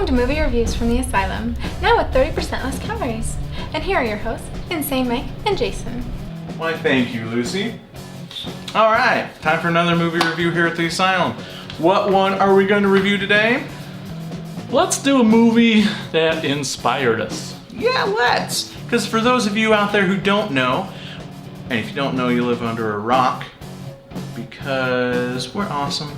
Welcome to Movie Reviews from the Asylum, now with 30% less calories. And here are your hosts, Insane Mike and Jason. Why, thank you, Lucy. All right, time for another movie review here at the Asylum. What one are we going to review today? Let's do a movie that inspired us. Yeah, let's. Because for those of you out there who don't know, and if you don't know, you live under a rock, because we're awesome.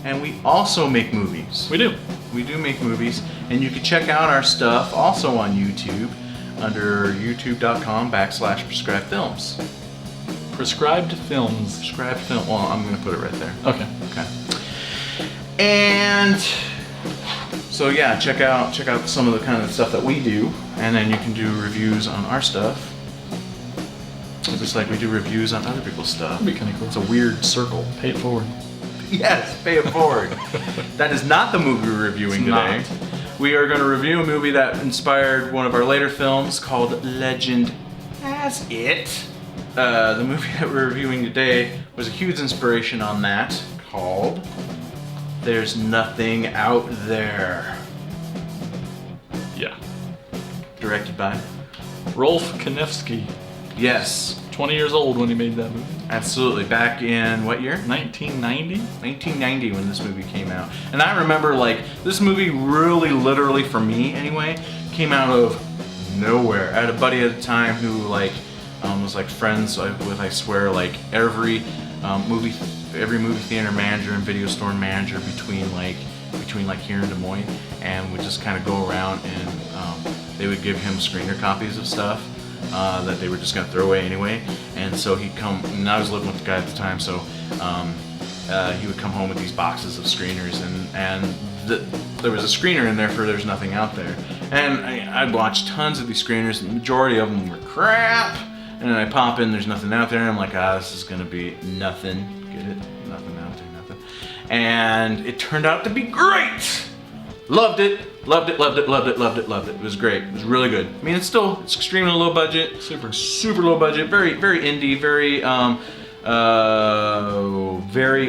And we also make movies. We do. We do make movies. And you can check out our stuff also on YouTube under youtube.com/prescribed films. Prescribed films. Prescribed film. Well, I'm going to put it right there. Okay. Okay. And so yeah, check out some of the kind of stuff that we do, and then you can do reviews on our stuff. Just like we do reviews on other people's stuff. That'd be kind of cool. It's a weird circle. Pay it forward. Yes, pay it forward. That is not the movie we're reviewing today. Not. We are going to review a movie that inspired one of our later films called Legend Has It. The movie that we're reviewing today was a huge inspiration on that, called There's Nothing Out There. Yeah. Directed by Rolf Kanefsky. Yes. 20 years old when he made that movie. Absolutely. Back in what year? 1990? 1990 when this movie came out. And I remember, like, this movie really, literally, for me anyway, came out of nowhere. I had a buddy at the time who, like, was, like, friends with, I swear, like, every movie theater manager and video store manager between here and Des Moines, and would just kind of go around and they would give him screener copies of stuff that they were just gonna throw away anyway. And so he'd come, and I was living with the guy at the time, so he would come home with these boxes of screeners, and there was a screener in there for There's Nothing Out There. And I'd watch tons of these screeners, and the majority of them were crap. And then I pop in There's Nothing Out There, and I'm like, this is gonna be nothing. Get it? Nothing out there, nothing. And it turned out to be great! Loved it. Loved it, loved it, loved it, loved it, loved it. It was great. It was really good. I mean, it's extremely low budget. Super low budget. Very indie. Very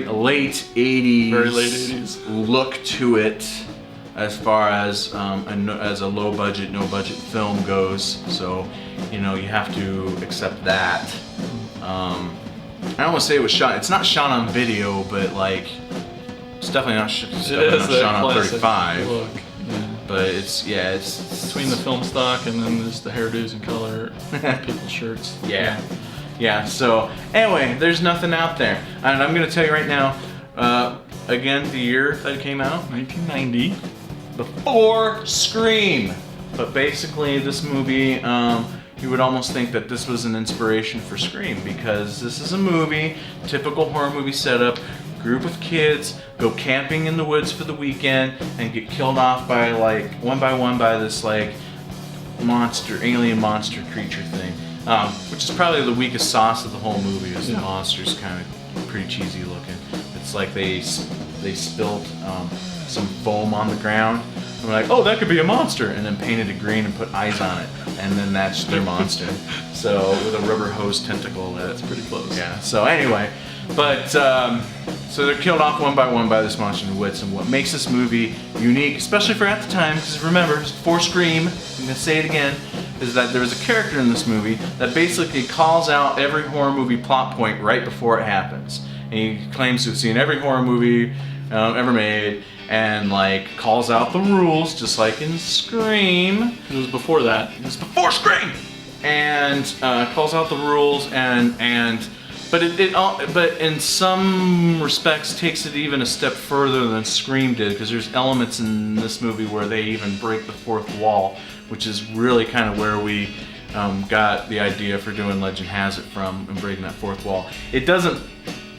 late 80s. Very late 80s. Look to it, as far as a low budget, no budget film goes. So, you know, you have to accept that. I don't want to say it was shot. It's not shot on video, but like, it's definitely not shot on 35. Look. Yeah. But it's between the film stock and then there's the hairdos and color, people's shirts. Yeah. So anyway, There's Nothing Out There, and I'm gonna tell you right now. Again, the year that it came out, 1990, before Scream. But basically, this movie, you would almost think that this was an inspiration for Scream, because this is a movie, typical horror movie setup. Group of kids go camping in the woods for the weekend and get killed off by, like, one by one by this, like, alien monster creature thing, which is probably the weakest sauce of the whole movie. Is the monster's kind of pretty cheesy looking. It's like they spilled some foam on the ground and we're like, oh, that could be a monster, and then painted it green and put eyes on it, and then that's their monster. So with a rubber hose tentacle. That's pretty close. Yeah. So anyway, but so they're killed off one by one by this monster in the woods, and what makes this movie unique, especially for at the time, because remember, before Scream, I'm gonna say it again, is that there was a character in this movie that basically calls out every horror movie plot point right before it happens. And he claims to have seen every horror movie ever made, and like calls out the rules, just like in Scream. It was before that. It was before Scream! And calls out the rules, but in some respects takes it even a step further than Scream did, because there's elements in this movie where they even break the fourth wall, which is really kind of where we got the idea for doing Legend Has It from, and breaking that fourth wall. It doesn't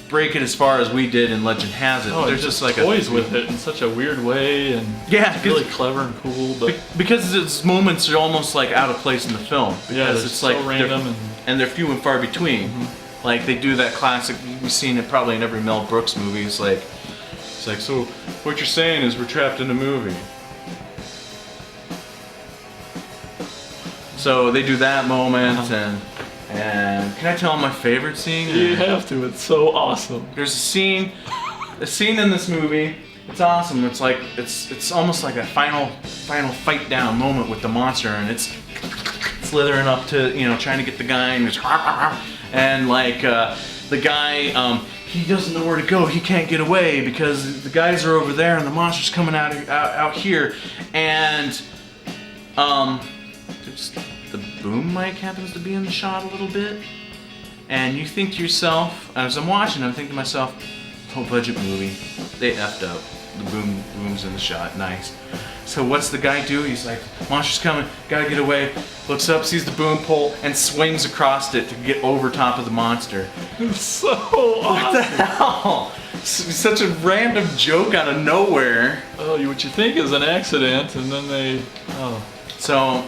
break it as far as we did in Legend Has It. Oh, there's just like toys with it in such a weird way, and it's really clever and cool. But because its moments are almost like out of place in the film, because it's so like random and they're few and far between. Mm-hmm. Like they do that classic, we've seen it probably in every Mel Brooks movie. It's like, so what you're saying is we're trapped in a movie. So they do that moment, and can I tell my favorite scene? You have to. It's so awesome. There's a scene in this movie It's awesome. It's like it's almost like a final fight down moment with the monster, and it's slithering up to, you know, trying to get the guy, and like the guy, he doesn't know where to go. He can't get away because the guys are over there and the monster's coming out here, and just the boom mic happens to be in the shot a little bit, and you think to yourself, as I'm watching, I'm thinking to myself, low budget movie, they effed up. The boom's in the shot, nice. So what's the guy do? He's like, monster's coming, gotta get away. Looks up, sees the boom pole, and swings across it to get over top of the monster. It's so awesome. What the hell? Such a random joke out of nowhere. Oh, what you think is an accident, and then they. Oh. So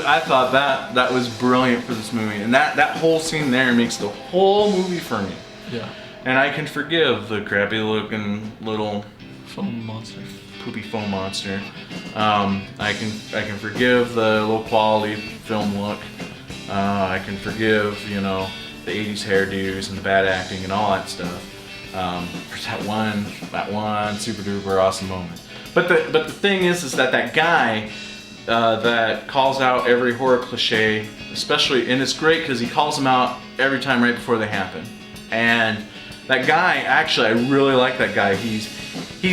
I thought that was brilliant for this movie, and that whole scene there makes the whole movie for me. Yeah. And I can forgive the crappy looking little Foam monster. poopy foam monster. I can forgive the low quality film look. I can forgive, you know, the 80s hairdos and the bad acting and all that stuff. For that one super duper awesome moment. But the thing is that guy that calls out every horror cliche, especially, and it's great because he calls them out every time right before they happen. And that guy, actually, I really like that guy. He's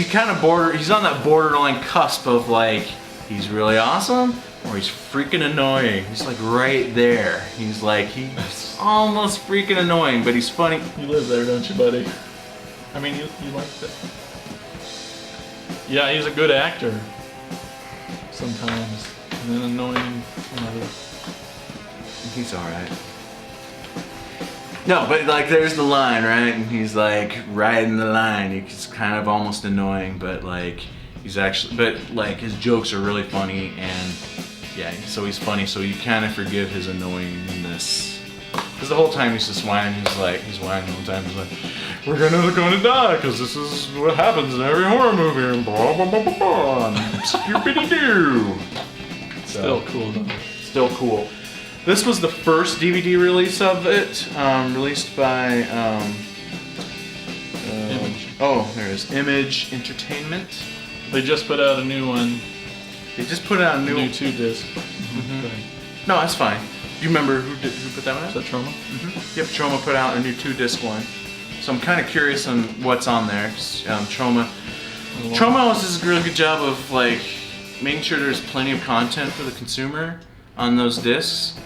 kind of he's on that borderline cusp of like, he's really awesome or he's freaking annoying. He's like right there. He's almost freaking annoying, but he's funny. You live there, don't you, buddy? I mean, you like that. Yeah, he's a good actor sometimes, and then annoying another. He's alright. No, but like there's the line, right? And he's like riding the line. He's kind of almost annoying, but like but like his jokes are really funny, and yeah, so he's funny, so you kind of forgive his annoyingness. Because the whole time he's just whining, he's whining the whole time. He's like, we're gonna die, because this is what happens in every horror movie, and blah blah blah blah blah, and Scooby-Doo. Still cool though. Still cool. This was the first DVD release of it, released by, Image. Oh, there it is, Image Entertainment. They just put out a new one. They just put out a new 2-disc. No, that's fine. Do you remember who put that one out? Is that Trauma? Yep, Trauma put out a new 2-disc one. So I'm kind of curious on what's on there. Trauma does a really good job of like making sure there's plenty of content for the consumer on those discs.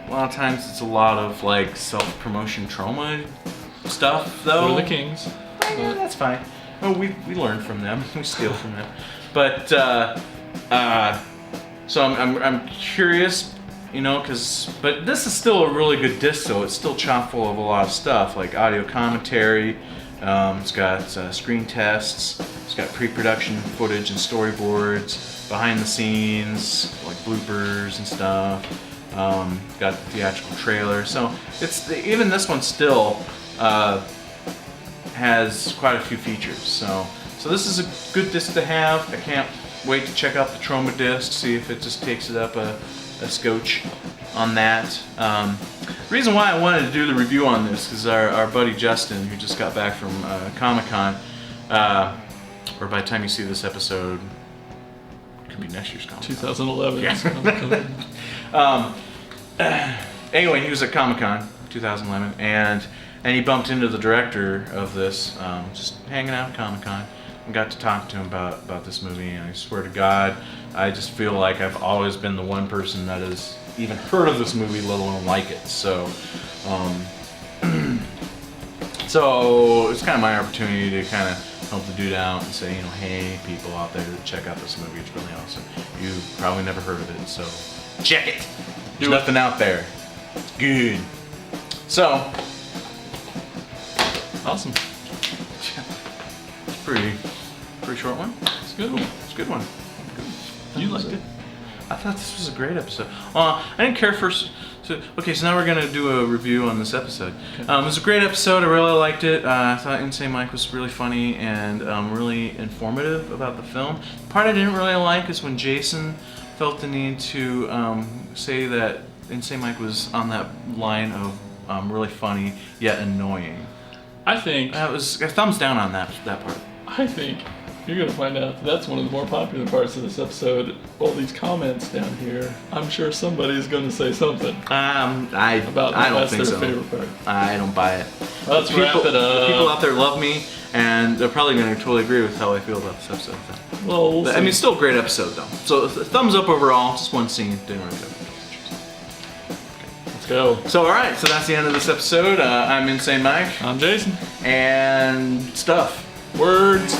A lot of times it's a lot of like self-promotion Trauma stuff though. We're the kings. Yeah, that's fine. Oh, we learn from them. We steal from them. But so I'm curious, you know, but this is still a really good disc though. It's still chock full of a lot of stuff like audio commentary. It's got screen tests. It's got pre-production footage and storyboards, behind the scenes, like bloopers and stuff. Got the theatrical trailer. So even this one still has quite a few features. So this is a good disc to have. I can't wait to check out the Trauma disc, see if it just takes it up a scotch on that. The reason why I wanted to do the review on this is our buddy Justin, who just got back from Comic-Con, or by the time you see this episode, it could be next year's Comic-Con. 2011. Yeah. Anyway, he was at Comic-Con 2011, and he bumped into the director of this, just hanging out at Comic-Con, and got to talk to him about this movie. And I swear to God, I just feel like I've always been the one person that has even heard of this movie, let alone like it. So, so it's kind of my opportunity to kind of help the dude out and say, you know, hey, people out there, check out this movie. It's really awesome. You've probably never heard of it, so check it. There's nothing out there. It's good. So, Awesome. it's pretty short one. It's a good one. It's a good one. You liked it? I thought this was a great episode. I didn't care first. Okay, so now we're gonna do a review on this episode. Okay. It was a great episode. I really liked it. I thought Insane Mike was really funny and really informative about the film. The part I didn't really like is when Jason felt the need to say that Insane Mike was on that line of really funny yet annoying. I think That was a thumbs down on that part. I think You're gonna find out that's one of the more popular parts of this episode. All these comments down here. I'm sure somebody's gonna say something I about don't that's think their so. favorite part. I don't buy it. Let's wrap it up. People out there love me, and they're probably going to totally agree with how I feel about this episode. Well, we'll I see. mean, still a great episode though. So thumbs up overall. Just one scene didn't really go. Let's go. So all right, so that's the end of this episode. I'm Insane Mike. I'm Jason. And stuff. Words.